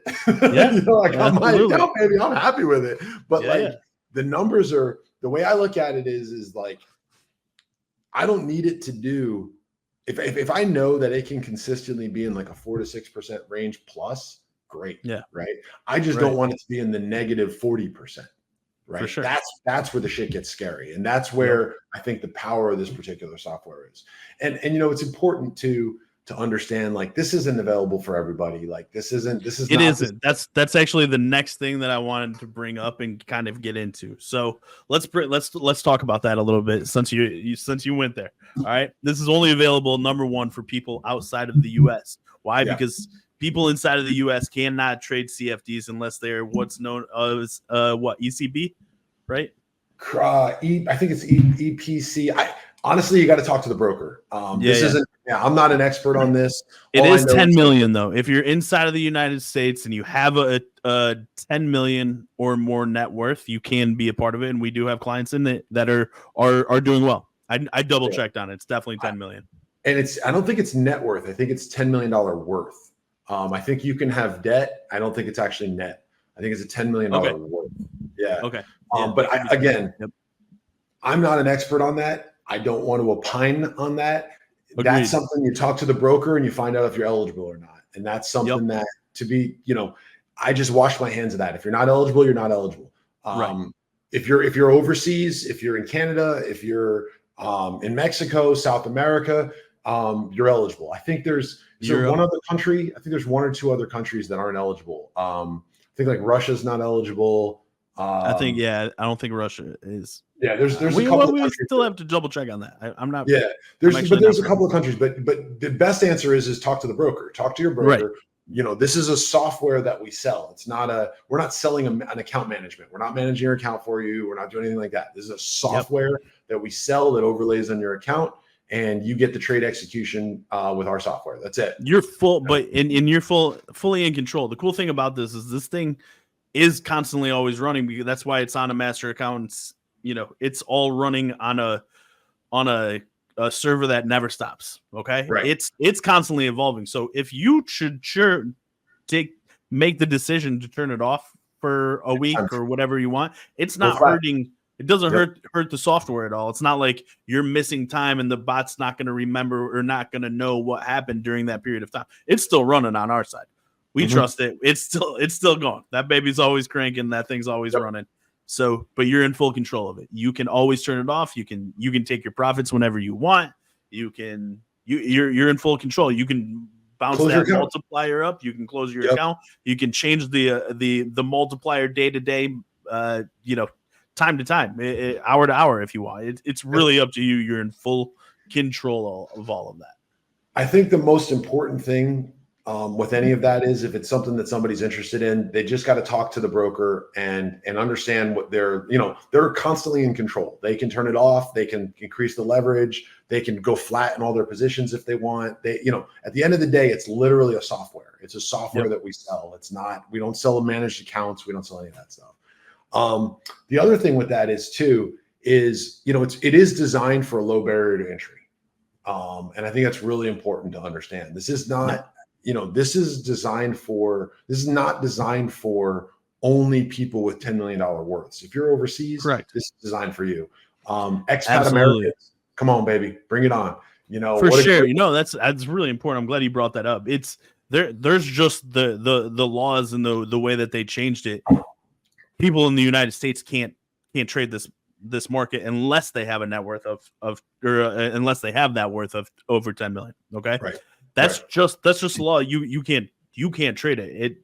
Yeah, you know, like on my account, baby, I'm happy with it. But the numbers are, the way I look at it is like, I don't need it to do, if I know that it can consistently be in like a 4 to 6% range plus, great. Yeah. Right. I just don't want it to be in the negative 40%. Right. For sure. That's where the shit gets scary. And that's where I think the power of this particular software is. And you know, it's important to understand, like, this isn't available for everybody. Like this isn't. That's actually the next thing that I wanted to bring up and kind of get into. So let's talk about that a little bit since you went there. All right. This is only available, number one, for people outside of the US. Why? Yeah. Because people inside of the US cannot trade CFDs unless they're what's known as ECB, right? I think it's EPC. Honestly, you got to talk to the broker. This isn't. Yeah, I'm not an expert on this. It is 10 million though. If you're inside of the United States and you have a 10 million or more net worth, you can be a part of it. And we do have clients in it that are doing well. I double checked on it. It's definitely 10 million. And I don't think it's net worth. I think it's $10 million worth. I think you can have debt. I don't think it's actually net. I think it's a $10 million worth. Yeah. Okay. But I'm not an expert on that. I don't want to opine on that. Agreed. That's something you talk to the broker and you find out if you're eligible or not. And that's something that to be, you know, I just wash my hands of that. If you're not eligible, you're not eligible. Right. If you're overseas, if you're in Canada, if you're in Mexico, South America, you're eligible. I think there's one other country. I think there's one or two other countries that aren't eligible. I think like Russia's not eligible. I don't think Russia is. Yeah, there's a couple. We still have to double check on that. I'm not. Yeah, there's a couple of countries, but the best answer is talk to the broker. Talk to your broker. Right. You know, this is a software that we sell. It's not we're not selling an account management. We're not managing your account for you. We're not doing anything like that. This is a software that we sell that overlays on your account, and you get the trade execution with our software. That's it. You're full, but you're fully in control. The cool thing about this is this thing is constantly always running, because that's why it's on a master account. You know, it's all running on a server that never stops. Okay. Right. It's constantly evolving. So if you should make the decision to turn it off for a week or whatever you want, it's not hurting. It doesn't hurt the software at all. It's not like you're missing time and the bot's not going to remember or not going to know what happened during that period of time. It's still running on our side. We trust it. It's still going. That baby's always cranking. That thing's always running. So, but you're in full control of it. You can always turn it off. You can take your profits whenever you want. You're in full control. You can bounce that multiplier up. You can close your account. You can change the multiplier day to day, time to time, hour to hour if you want. It's really up to you. You're in full control of all of that. I think the most important thing with any of that is if it's something that somebody's interested in, they just got to talk to the broker and understand what they're constantly in control. They can turn it off. They can increase the leverage. They can go flat in all their positions if they want. At the end of the day, it's literally a software. It's a software that we sell. We don't sell managed accounts. We don't sell any of that stuff. The other thing with that is it is designed for a low barrier to entry. And I think that's really important to understand. This is not, this is not designed for only people with $10 million worths. If you're overseas, correct, this is designed for you. Expat Americans, come on, baby, bring it on. For sure. That's really important. I'm glad you brought that up. There's just the laws and the way that they changed it. People in the United States can't trade this market unless they have a net worth unless they have that worth of over 10 million. Okay. Right. That's just law. You can't trade it.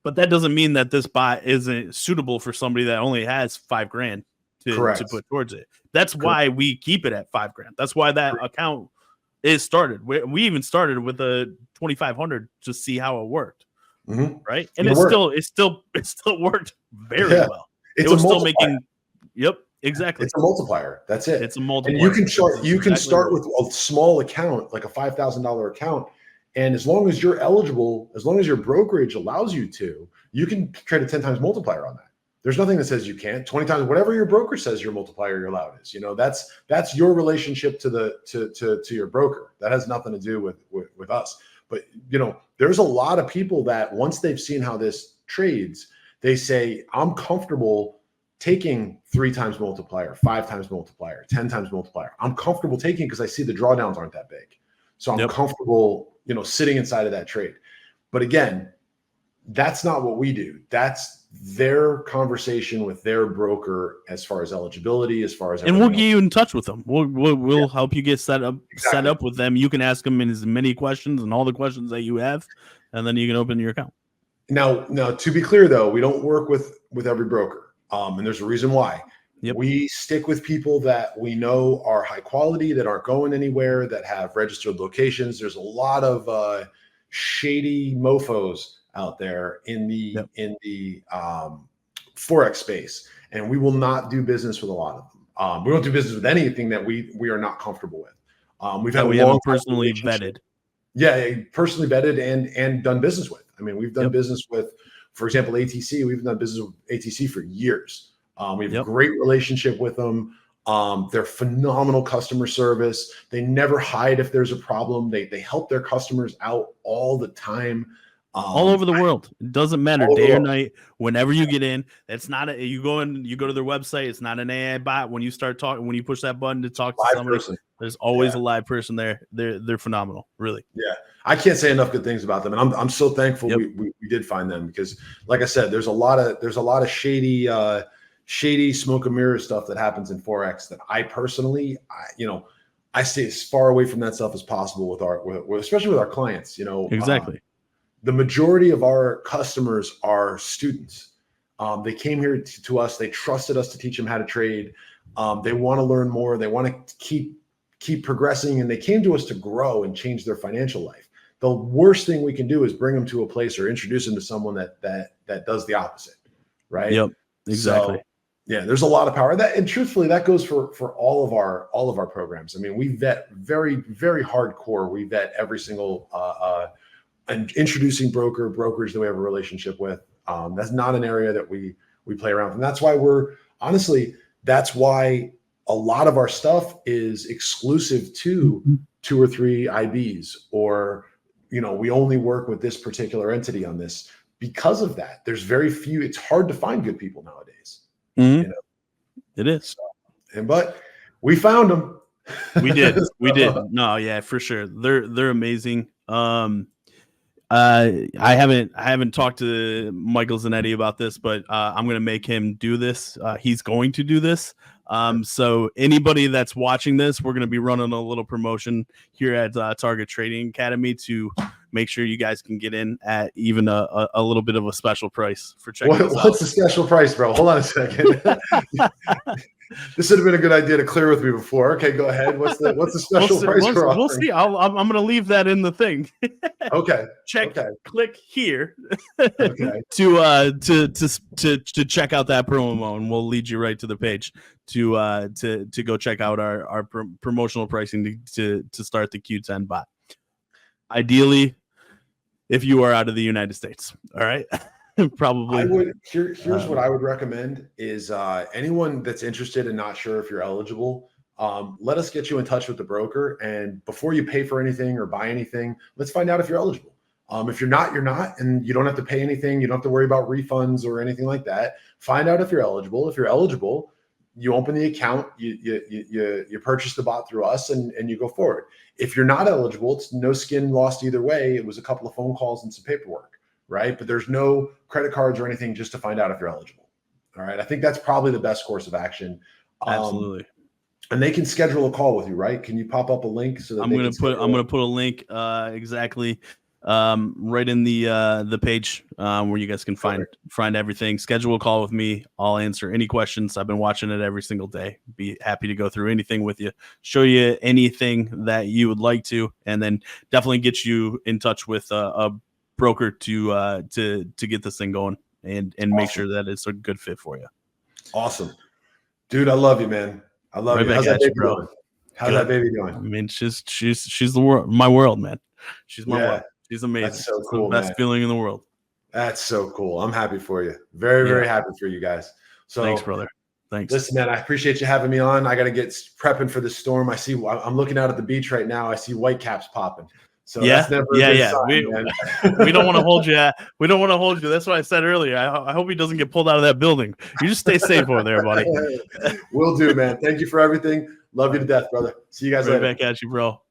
But that doesn't mean that this bot isn't suitable for somebody that only has $5,000 to put towards it. That's why we keep it at $5,000. That's why that account is started. We even started with a 2,500 to see how it worked. Mm-hmm. Right. And it still worked very well. It was still making. Yep. Exactly. It's a multiplier. That's it. It's a multiplier. And you can start with a small account, like a $5,000 account. And as long as you're eligible, as long as your brokerage allows you to, you can trade a 10 times multiplier on that. There's nothing that says you can't. 20 times, whatever your broker says your multiplier you're allowed is. That's your relationship to your broker. That has nothing to do with us. But there's a lot of people that once they've seen how this trades, they say, I'm comfortable taking 3 times multiplier, 5 times multiplier, 10 times multiplier. I'm comfortable taking because I see the drawdowns aren't that big. So I'm comfortable, sitting inside of that trade. But again, that's not what we do. That's their conversation with their broker as far as eligibility, as far as, and we'll get you in touch with them. We'll help you get set up with them. You can ask them as many questions and all the questions that you have, and then you can open your account. Now, to be clear though, we don't work with every broker. And there's a reason why. Yep. We stick with people that we know are high quality, that aren't going anywhere, that have registered locations. There's a lot of shady mofos out there in the Forex space, and we will not do business with a lot of them. We don't do business with anything that we are not comfortable with. We have personally vetted. Yeah, personally vetted and done business with. I mean, we've done business with, for example, ATC. We've done business with ATC for years. We have a great relationship with them. They're phenomenal customer service. They never hide if there's a problem. They help their customers out all the time. All over the world. It doesn't matter day or night. Whenever you get in, it's not you go to their website. It's not an AI bot. When you start talking, when you push that button to talk to somebody, there's always a live person there. They're phenomenal, really. Yeah, I can't say enough good things about them, and I'm so thankful we did find them, because, like I said, there's a lot of shady smoke and mirror stuff that happens in Forex that I personally, I stay as far away from that stuff as possible with especially with our clients. Exactly. The majority of our customers are students. They came here to us. They trusted us to teach them how to trade. They want to learn more. They want to keep progressing, and they came to us to grow and change their financial life. The worst thing we can do is bring them to a place or introduce them to someone that does the opposite, right? Yep, exactly. So, yeah, there's a lot of power. And truthfully, that goes for all of our programs. I mean, we vet very, very hardcore. We vet every single and introducing brokerage that we have a relationship with. That's not an area that we play around with. And that's why that's why a lot of our stuff is exclusive to 2 or 3 IBs, or, we only work with this particular entity on this. Because of that, there's very few, it's hard to find good people nowadays. Mm-hmm. It is. But we found them. We did. We did. No, yeah, for sure. They're amazing. I haven't talked to Michael Zanetti about this, but I'm going to make him do this. He's going to do this. So anybody that's watching this, we're going to be running a little promotion here at Target Trading Academy to make sure you guys can get in at even a little bit of a special price for checking this out. What's the special price, bro? Hold on a second. This would have been a good idea to clear with me before. Okay, go ahead. What's the special price for offering? We'll see. I'm going to leave that in the thing. Okay. Check. Okay. Click here Okay. to check out that promo, and we'll lead you right to the page to go check out our promotional pricing to start the Q10 bot. Ideally, if you are out of the United States, all right. Probably. Here's what I would recommend is anyone that's interested and not sure if you're eligible, let us get you in touch with the broker. And before you pay for anything or buy anything, let's find out if you're eligible. If you're not, and you don't have to pay anything. You don't have to worry about refunds or anything like that. Find out if you're eligible. If you're eligible, you open the account, you purchase the bot through us, and you go forward. If you're not eligible, it's no skin lost either way. It was a couple of phone calls and some paperwork. Right. But there's no credit cards or anything just to find out if you're eligible. All right. I think that's probably the best course of action. Absolutely. And they can schedule a call with you, right? Can you pop up a link so that I'm going to put a link exactly right in the page where you guys can find everything. Schedule a call with me. I'll answer any questions. I've been watching it every single day. Be happy to go through anything with you, show you anything that you would like to, and then definitely get you in touch with a broker to get this thing going and make sure that it's a good fit for you. Awesome, dude. I love you, man. I love you. How's that baby bro? Doing? How's that baby doing? I mean, she's the world, my world, man. She's my world. She's amazing. That's so cool, it's the best feeling in the world. That's so cool. I'm happy for you. Very happy for you guys. So thanks, brother. Thanks. Listen, man, I appreciate you having me on. I got to get prepping for the storm. I'm looking out at the beach right now. I see white caps popping. So that's never a good sign, we don't want to hold you. We don't want to hold you. That's what I said earlier. I hope he doesn't get pulled out of that building. You just stay safe over there, buddy. Will do, man. Thank you for everything. Love you to death, brother. See you guys later. Back at you, bro.